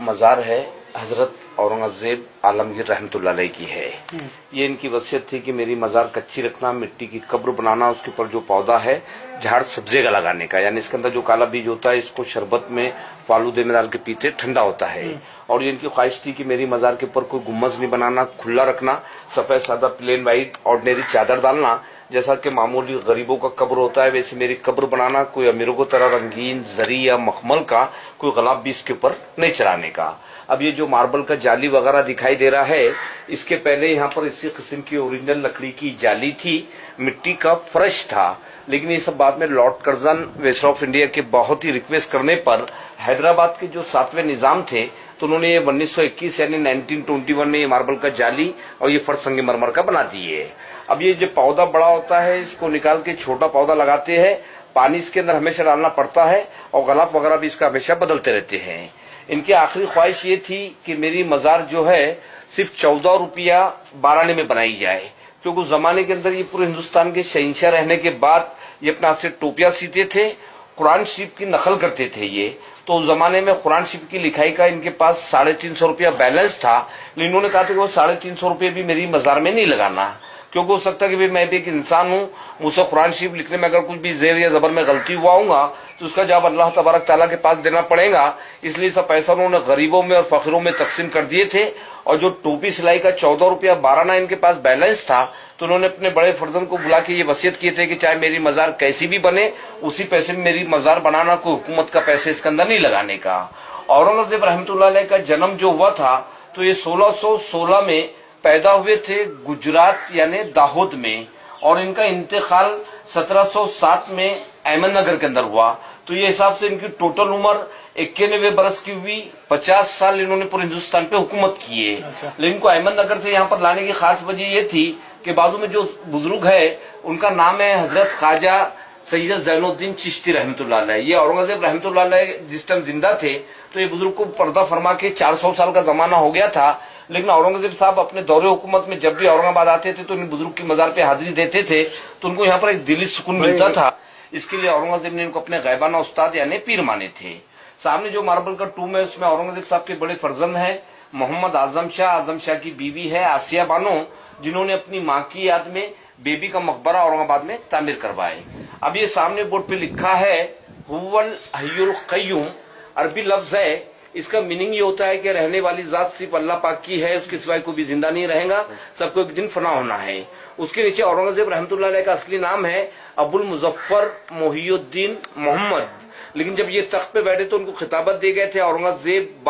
मज़ार है हज़रत औरंगज़ेब आलमगीर रहमतुल्लाह अलैह की है। ये इनकी वसीयत थी कि मेरी मज़ार कच्ची रखना, मिट्टी की कब्र बनाना, उसके ऊपर जो पौधा है झाड़ सब्जे का लगाने का, यानी इसके अंदर जो काला बीज होता है इसको शरबत में फालूदे में डाल के पीते, ठंडा होता है। और ये इनकी ख्वाहिश थी कि मेरी मज़ार के ऊपर कोई गुम्बज नहीं बनाना, खुला रखना, सफ़ेद सादा प्लेन वाइट ऑर्डिनरी चादर डालना, जैसा कि मामूली गरीबों का कब्र होता है वैसे मेरी कब्र बनाना, कोई अमीरों को तरह रंगीन जरी या मखमल का कोई गुलाब भी इसके ऊपर नहीं चढ़ाने का। अब ये जो मार्बल का जाली वगैरह दिखाई दे रहा है, इसके पहले यहाँ पर इसी किस्म की ओरिजिनल लकड़ी की जाली थी, मिट्टी का फर्श था, लेकिन ये सब बाद में Lord Curzon viceroy of India के बहुत ही रिक्वेस्ट करने पर हैदराबाद के जो 7वें निजाम थे तो उन्होंने ये 1921 यानी 1921 में ये मार्बल का जाली और ये फर्श संगमरमर का बना दिए। अब ये जो पौधा बड़ा होता है इसको निकाल के छोटा पौधा लगाते हैं, पानी इसके अंदर हमेशा डालना पड़ता है और गलाफ वगैरह भी इसका हमेशा बदलते रहते हैं। इनकी आखिरी ख्वाहिश ये थी कि मेरी मज़ार जो है सिर्फ 14 रुपया 12 आने में बनाई जाए, क्योंकि उस जमाने के अंदर ये पूरे हिंदुस्तान के शहंशाह रहने के बाद ये अपने हाथ से टोपियां सीते थे, कुरान शरीफ की नकल करते थे ये। तो उस जमाने में कुरान शरीफ की लिखाई का इनके पास 350 रुपया बैलेंस था, लेकिन इन्होंने कहा था कि वो 350 रुपये भी मेरी मज़ार में नहीं लगाना, क्योंकि हो सकता है कि भाई मैं भी एक इंसान हूँ, मुझसे कुरान शरीफ लिखने में अगर कुछ भी ज़ेर या ज़बर में गलती हुआ होगा तो उसका जवाब अल्लाह तबारक ताला के पास देना पड़ेगा। इसलिए सब पैसा उन्होंने गरीबों में और फकीरों में तकसीम कर दिए थे। और जो टोपी सिलाई का 14 रुपया 12 आना इनके पास बैलेंस था, तो उन्होंने अपने बड़े फर्जंद को बुला के ये वसीयत किए थे कि चाहे मेरी मज़ार कैसी भी बने उसी पैसे में मेरी मज़ार बनाना, कोई हुकूमत का पैसे इसके अंदर नहीं लगाने का। औरंगज़ेब रहमतुल्लाह अलैह का जन्म जो हुआ था तो ये 1616 में पैदा हुए थे गुजरात यानी दाहोद में, और इनका इंतकाल 1707 में अहमदनगर के अंदर हुआ। तो ये हिसाब से इनकी टोटल उम्र 91 बरस की हुई। 50 साल इन्होंने पूरे हिंदुस्तान पे हुकूमत की है। लेकिन इनको अहमदनगर से यहाँ पर लाने की खास वजह ये थी कि बाजू में जो बुजुर्ग है उनका नाम है हजरत ख्वाजा सैयद ज़ैनुद्दीन चिश्ती रहमतुल्लाह अलैह। ये औरंगज़ेब रहमतुल्लाह अलैह जिस टाइम जिंदा थे तो ये बुजुर्ग को पर्दा फरमा के 400 साल का जमाना हो गया था, लेकिन औरंगज़ेब साहब अपने दौरे हुकूमत में जब भी औरंगाबाद आते थे तो इन बुजुर्ग की मज़ार पे हाजिरी देते थे, तो उनको यहाँ पर एक दिली सुकून मिलता था। इसके लिए औरंगज़ेब ने इनको अपने गैबाना उस्ताद यानी पीर माने थे। सामने जो मार्बल का टूम है उसमें औरंगज़ेब साहब के बड़े फर्जंद है मोहम्मद आजम शाह की बीवी है आसिया बानो, जिन्होंने अपनी माँ की याद में बेबी का मकबरा औरंगाबाद में तामीर करवाए। अब ये सामने बोर्ड पे लिखा है हुवल हय्युल क़य्यूम, अरबी लफ्ज है, इसका मीनिंग ये होता है कि रहने वाली जात सिर्फ अल्लाह पाक की है, उसके सिवाय कोई भी जिंदा नहीं रहेगा, सबको एक दिन फना होना है। उसके नीचे औरंगज़ेब रहमतुल्लाह अलैह का असली नाम है अबुल मुज़फ़्फ़र मोहियुद्दीन मोहम्मद, लेकिन जब ये तख्त पे बैठे तो उनको खिताबत दिए गए थे औरंगज़ेब।